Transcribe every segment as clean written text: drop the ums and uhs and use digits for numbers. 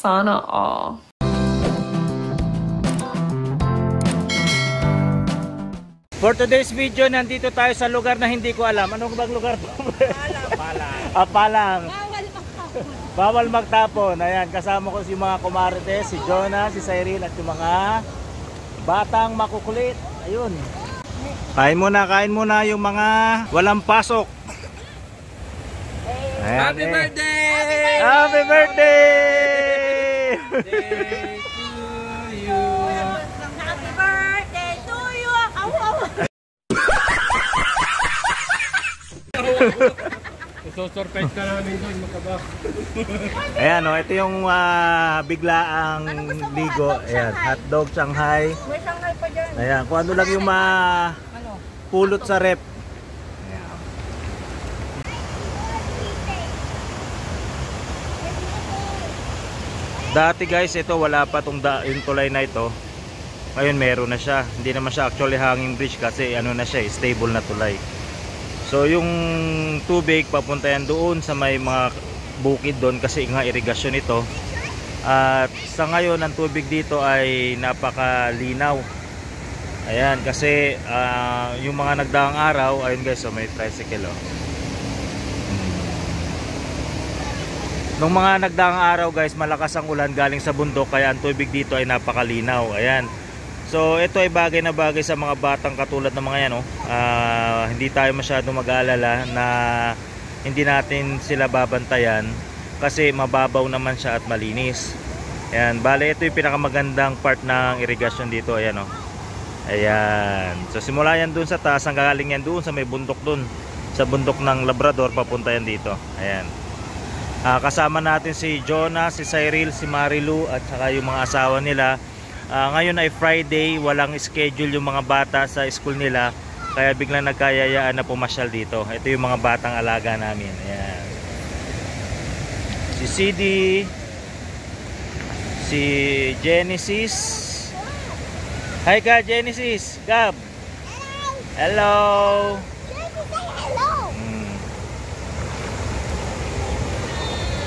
Sana all. For today's video, nandito tayo sa lugar na hindi ko alam. Anong bang lugar to? Palang. Palang. Bawal magtapon. Ayan, kasama ko si mga kumarites, si Jonah, si Cyril at yung mga batang makukulit. Ayun. Kain muna yung mga walang pasok. Ayan, Happy birthday! Happy birthday! So-surprise ka namin doon, makaba. Ayan o, ito yung biglaang ligo. Ayan, hotdog, Shanghai. May Shanghai pa dyan. Ayan, kung ano lang yung pulot sa rep. Ayan. Dati guys, ito wala pa itong yung tulay na ito. Ngayon meron na siya. Hindi naman siya actually hanging bridge kasi ano na siya, stable na tulay. So yung tubig papunta yan doon sa may mga bukid doon kasi nga irigasyon ito. At sa ngayon ang tubig dito ay napakalinaw. Ayan kasi yung mga nagdaang araw, ayun guys, so may tricycle oh. Nung mga nagdaang araw guys, malakas ang ulan galing sa bundok kaya ang tubig dito ay napakalinaw. Ayan. So ito ay bagay na bagay sa mga batang katulad ng mga yan oh. Hindi tayo masyadong mag-aalala na hindi natin sila babantayan kasi mababaw naman siya at malinis. Ayan, bale ito yung pinakamagandang part ng irigasyon dito. Ayan oh. Ayan. So simula yan dun sa taas, ang galing yan doon sa may bundok dun. Sa bundok ng Labrador papunta yan dito. Ayan. Kasama natin si Jonah, si Cyril, si Marilu at saka yung mga asawa nila. Ngayon ay Friday, walang schedule yung mga bata sa school nila, kaya biglang nagkayayaan na pumasyal dito. Ito yung mga batang alaga namin. Ayan. Si CD, si Genesis. Hi ka Genesis, Gab. Hello. Hello.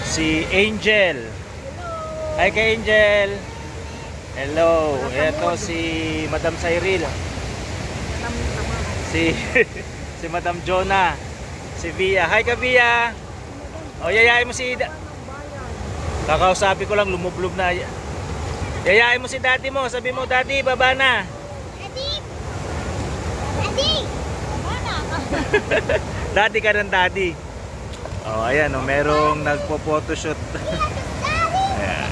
Si Angel. Hi ka Angel. Hello, ito si Madam Cyril. Si Madam Jonah. Si Via. Hi ka Via. O yayain mo si kakausapin ko lang, lumublob na. Yayain mo si daddy mo. Sabi mo, daddy, baba na. Daddy. Daddy. Baba na. Daddy ka ng daddy. O ayan, merong nagpo-photoshoot. Ayan.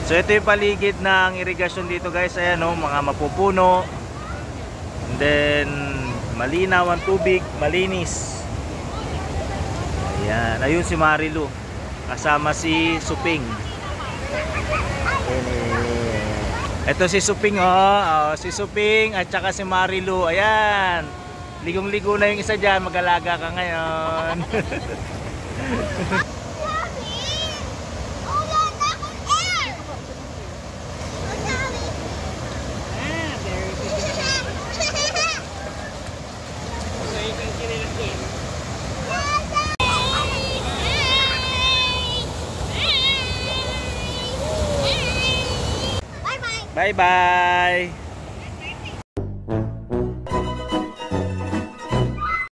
So ito yung paligid ng irigasyon dito guys. Ayan o, mga mapupuno. And then malinaw ang tubig, malinis. Ayan, ayun si Marilu. Kasama si Suping. Ito si Suping oh, si Suping at saka si Marilu. Ayan. Ligong-ligo na yung isa dyan, mag-alaga ka ngayon. Bye-bye.